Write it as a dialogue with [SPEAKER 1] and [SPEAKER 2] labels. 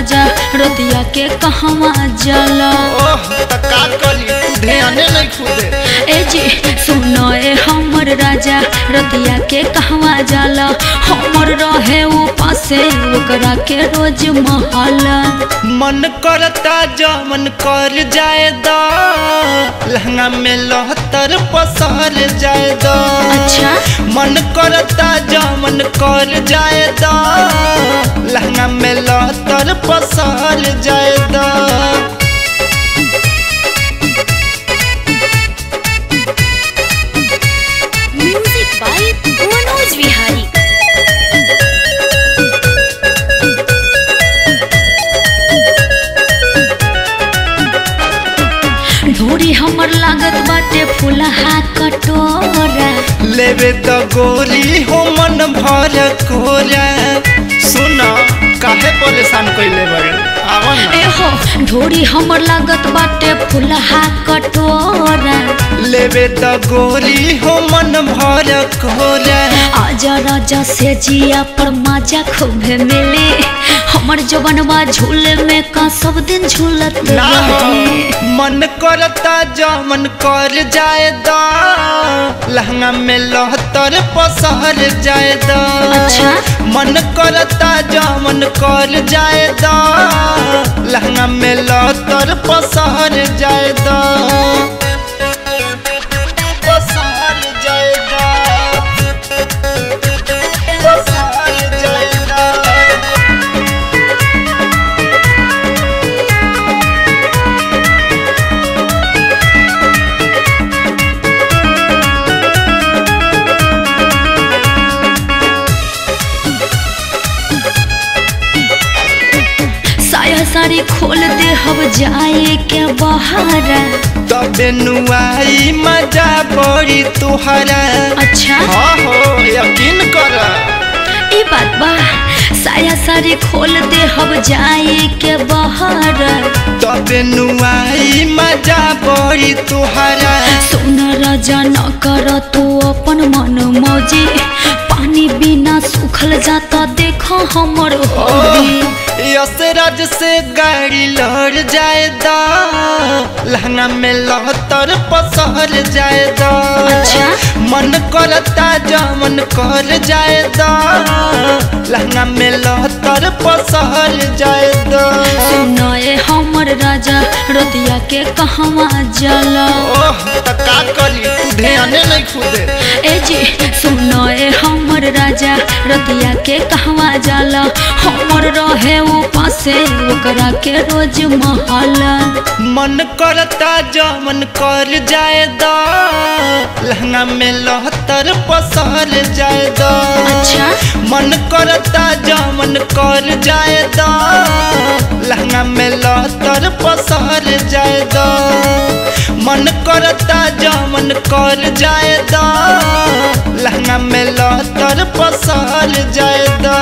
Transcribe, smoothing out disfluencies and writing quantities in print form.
[SPEAKER 1] राजा रतिया के कहवा जाला।
[SPEAKER 2] ओह तका कली तू ध्यान नहीं खुदे।
[SPEAKER 1] ए जी सुनो ए हमर राजा रतिया के कहवा जाला। हमर रहे वो पासे ओकरा के रोज महला।
[SPEAKER 2] मन करता जमन कर जाए दा लहंगा में लहतर पसर जाए दा।
[SPEAKER 1] अच्छा
[SPEAKER 2] मन करता जमन कर जाए दा लहंगा में लहतर पसर जाए दा।
[SPEAKER 1] Music by Manoj Vihari. ढोरी हमर लागत बाटे फुलहा कटोरा।
[SPEAKER 2] लेवे द गोरी हो मन भर कोरा। सुना काहे परेशान कइले बड़े आवन
[SPEAKER 1] ए हो ढोरी हमर लागत बाटे फुलहा कटोरा।
[SPEAKER 2] लेवे द गोरी हो मन भर कोरा।
[SPEAKER 1] आजा राजा से जिया पर माजा खूबे मिले। हमर जवनवा झूले में का सब दिन झूलत
[SPEAKER 2] ना
[SPEAKER 1] रहे।
[SPEAKER 2] मन करता जमन कर जाए दा लहंगा में लहतर पसर जाए दा।
[SPEAKER 1] अच्छा
[SPEAKER 2] मन करता जमन कर जाए दा लहंगा में लहतर पसर जाए दा। पसर जाए दा पसर जाए दा।
[SPEAKER 1] साया साड़ी खोल दे हम जाए के बहारा।
[SPEAKER 2] तबे नुआई मजा बड़ी तुहरा।
[SPEAKER 1] अच्छा
[SPEAKER 2] हाँ हो यकीन कर।
[SPEAKER 1] ई बात बा साया साड़ी खोल दे हम जाए के बहारा।
[SPEAKER 2] तबे नुआई मजा बड़ी तुहरा।
[SPEAKER 1] सुन राजा न कर तू अपन मन मौजी। पानी बिना सूखल जाता देखो हमर होगी।
[SPEAKER 2] यसराज से गाड़ी लड़ जाए दा लहंगा में लहतर पसर जाए दा।
[SPEAKER 1] अच्छा
[SPEAKER 2] मन करता जमन कर जाए दा लहंगा में लहतर पसर जाए दा।
[SPEAKER 1] सुनो ए हमर राजा रतिया के कहवा जाला।
[SPEAKER 2] ओह तका कली तू ध्यान नहीं खुदे।
[SPEAKER 1] ए जी सुनो ए हमर राजा रतिया के कहवा जाला। हमर रहे वो पासे ओकरा के रोज महला।
[SPEAKER 2] मन करता जमन कर जाए दा लहंगा में लहतर पसर जाए दा।
[SPEAKER 1] अच्छा
[SPEAKER 2] मन करता जमन कर जाए दा लहंगा में लहतर पसर जाए दा। मन करता जमन कर जाए दा लहंगा में लहतर पसर जाए दा।